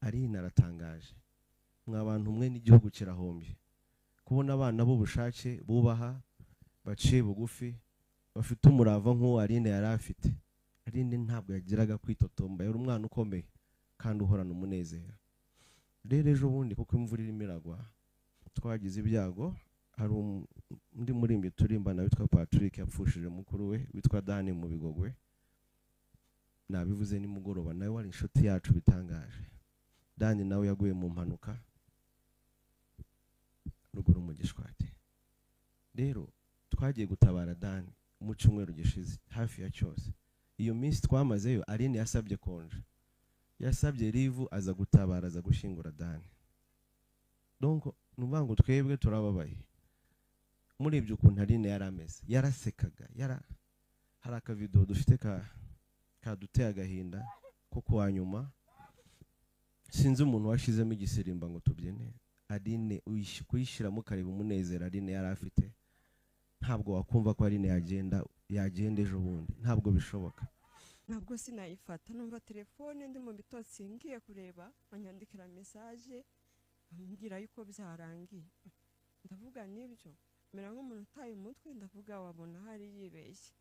ari naratangaje mw'abantu mwe n'igihugu kirahombye kubona abana b'ubushake bubaha baciye bugufi bafite umurava nk'uwo Aline yari afite. Aline ntabwo yagiraga kwitotomba, yari umwana ukomeye kandi uhorana umunezero. Rero ejo bundi kuko imvura irimo iragwa twagize ibyago, hari undi murimbi turimbana witwa Patrick yapfushije mukuru we witwa Dani mu Bigogwe. Nabivuze nimugoroba, nawe wari inshuti yacu bitangaje. Dani nawe yaguye mu mpanuka ruguru mu Gishwati. Rero twagiye gutabara Dani mu cyumweru gishize hafi ya cyose. Iyo minsi twamazeyo Aline yasabye konje, yasabye rivu aza gutabara, aza gushingura Dani. Donc nubango twebwe turababaye muri ibyo ukuntu Aline yarameze, yarasekaga, hari akavido dufite kaduteye agahinda ko kwa nyuma, sinzi umuntu washizemo igisirimba ngo tubyene. Aline kuyishiramo kareba umunezero Aline yari afite, ntabwo wakumva ko Aline yagenda ejo bundi, ntabwo bishoboka. Ntabwo sinayifata, numva telefone ndi mu bitotsi ngiye kureba banyandikira message ambwira yuko byarangiye. Ndavuga nibyo, mera nk'umuntu utaye umutwe, ndavuga wabona hari yibeshye.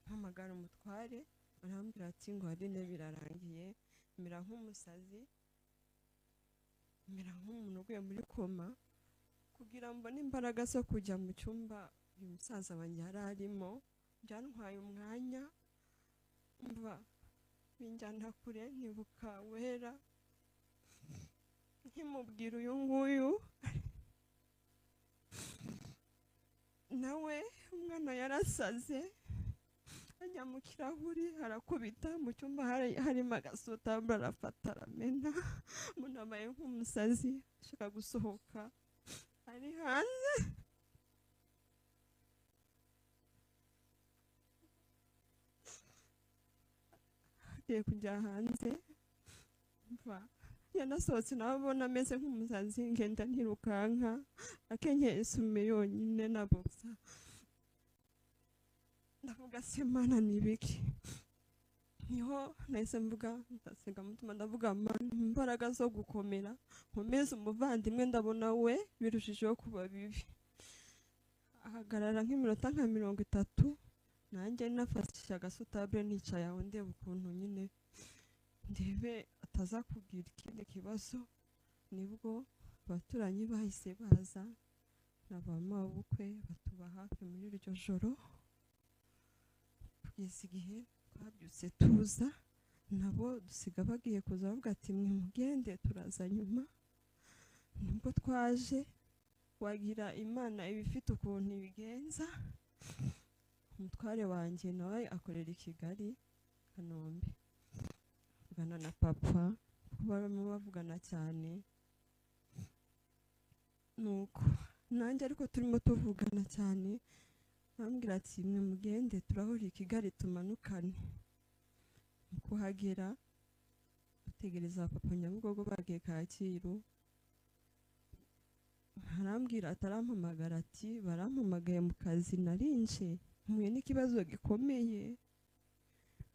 Mpamagara umutware arambwira ati ngo Aline birarangiye. Mera nk'umusazi, mera nk'umuntu uguye muri koma, kugira mbone imbaraga zo kujya mu cyumba uyu musaza wanjye yari arimo. Byantwaye umwanya, mva binjyana kure, nkibuka Wera nkimubwira uyu nguyu nawe umwana yarasaze ajya mu kirahuri arakubita mu cyumba harimo agasutambura arafata aramena. Umuntu abaye nk'umusazi ashaka gusohoka ari hanze. Agiye kujya hanze, mva yanasohotse nawe abona ameze nk'umusazi, ngenda ntirukanka akenyeye isume yonyine na boxa. Ndavuga se Mana nibiki, niho nahise mvuga ndasenga mutuma, ndavuga Mana imbaraga zo gukomera, nkomeze umuvandimwe, ndabona we birushijeho kuba bibi. Ahagarara nk'iminota nka 30, nanjye nafashe agasutable nicaye aho ndeba ukuntu nyine ndebe ataza kugira ikindi kibazo. Nibwo abaturanyi bahise baza n'abamabukwe batuba hafi muri iryo joro, kugeza igihe twabyutse tuza, nabo dusiga bagiye kuza bavuga ati mwe mugende turaza nyuma. Nibwo twaje, wagira Imana ibifite ukuntu ibigenza. Umutware wanjye nawe akorera i Kigali Kanombe, bavugana na papa, barimo bavugana cyane. Nuko nanjye ariko turimo tuvugana cyane, bambwira ati mwe mugende turahurira i Kigali tumanukane. Kuhagera dutegereza papa Nyabugogo bagiye Kacyiru, arambwira atarampamagara ati barampamagaye mu kazi narinje mpuye n'ikibazo gikomeye,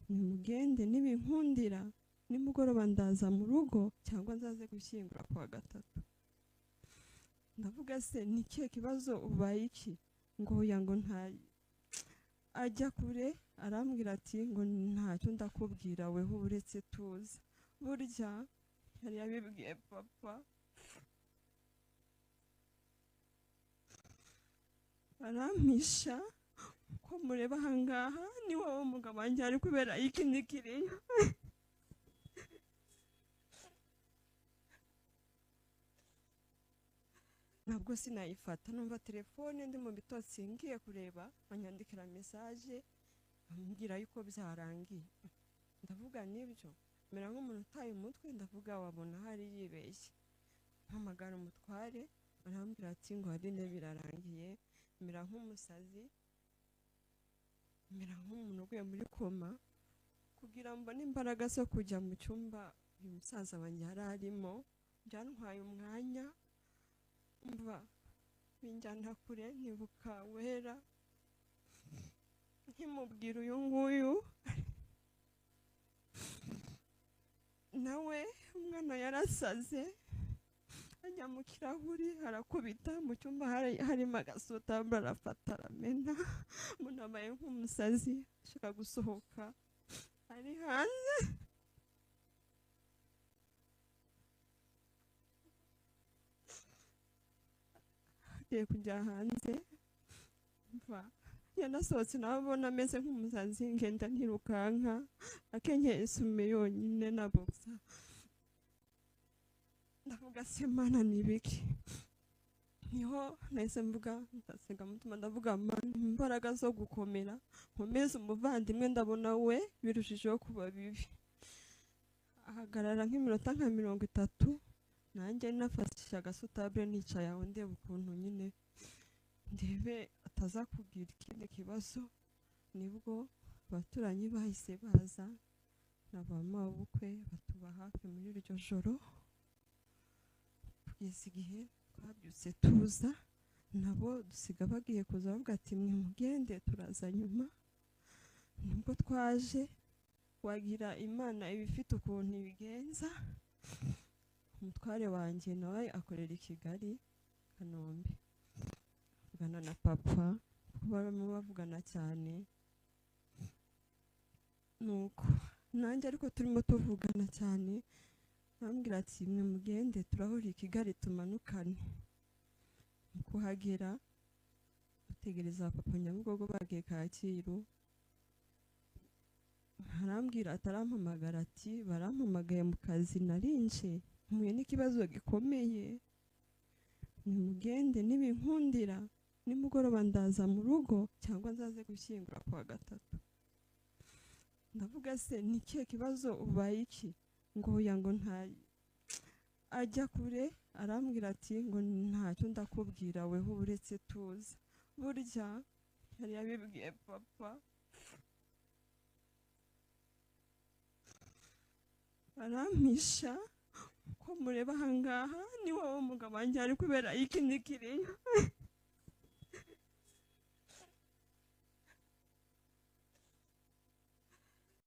nimugende nibinkundira nimugoroba ndaza mu rugo cyangwa nzaze gushyingura kwa gatatu. Ndavuga se ni kihe kibazo ubaye iki? Ngo oya ngo nta, ajya kure arambwira ati ngo ntacyo ndakubwira weho uretse tuza. Burya yari yabibwiye papa, arampisha ko mureba ahangaha ni wowe umugabo wanjye ari kubera iki nikiriyo. Ntabwo sinayifata, numva telefone ndi mu bitotsi ngiye kureba banyandikira message ambwira yuko byarangiye. Ndavuga nibyo, mera nk'umuntu utaye umutwe, ndavuga wabona hari yibeshye. Mpamagara umutware arambwira ati ngo Aline birarangiye. Mera nk'umusazi, mera nk'umuntu uguye muri koma, kugira mbone imbaraga zo kujya mu cyumba uyu musaza wanjye yari arimo. Byantwaye umwanya, mva binjyana kure, nkibuka Wera nkimubwira uyu nguyu nawe umwana umwana yarasaze ajya mu kirahuri harakubita mu cyumba harimo agasutambura arafata aramena umuntu abaye nk'umusazi ashaka gusohoka ari hanze agiye kujya hanze mva yanasohotse nawe abona ameze nk'umusazi ngenda ntirukanka akenyeye isume yonyine na boksa ndavuga se Mana ni ibiki niho nahise mvuga ndasenga mutima ndavuga Mana imbaraga zo gukomera nkomeze umuvandimwe ndabona we birushijeho kuba bibi ahagarara nk'iminota nka 30 nanjye nafashe agasutable nicaye aho ndeba ukuntu nyine ndebe ataza kugira ikindi kibazo nibwo abaturanyi bahise baza n'abamabukwe batuba hafi muri iryo joro kugeza igihe twabyutse tuza nabo dusiga bagiye kuza bavuga ati mwe mugende turaza nyuma nibwo twaje wagira Imana ibifite ukuntu ibigenza umutware wanjye nawe akorera i Kigali Kanombe bavugana na papa barimo bavugana cyane nuko nanjye ariko turimo tuvugana cyane bambwira ati mwe mugende turahura i Kigali tumanukane kuhagera dutegereza papa Nyabugogo bagiye Kacyiru harambwira atarampamagara ati barampamagaye mu kazi narinje mpuye n'ikibazo gikomeye nimugende nibinkundira nimugoroba ndaza mu rugo cyangwa nzaze gushyingura kwa gatatu ndavuga se ni kihe kibazo ubaye iki ngo yango nta ajya kure arambwira ati ngo ntacyo ndakubwira weho uretse tuza burya yari yabibwiye papa arampisha ko mureba ahangaha ni wowe umugabo wanjye ari kubera ikindi kiriyo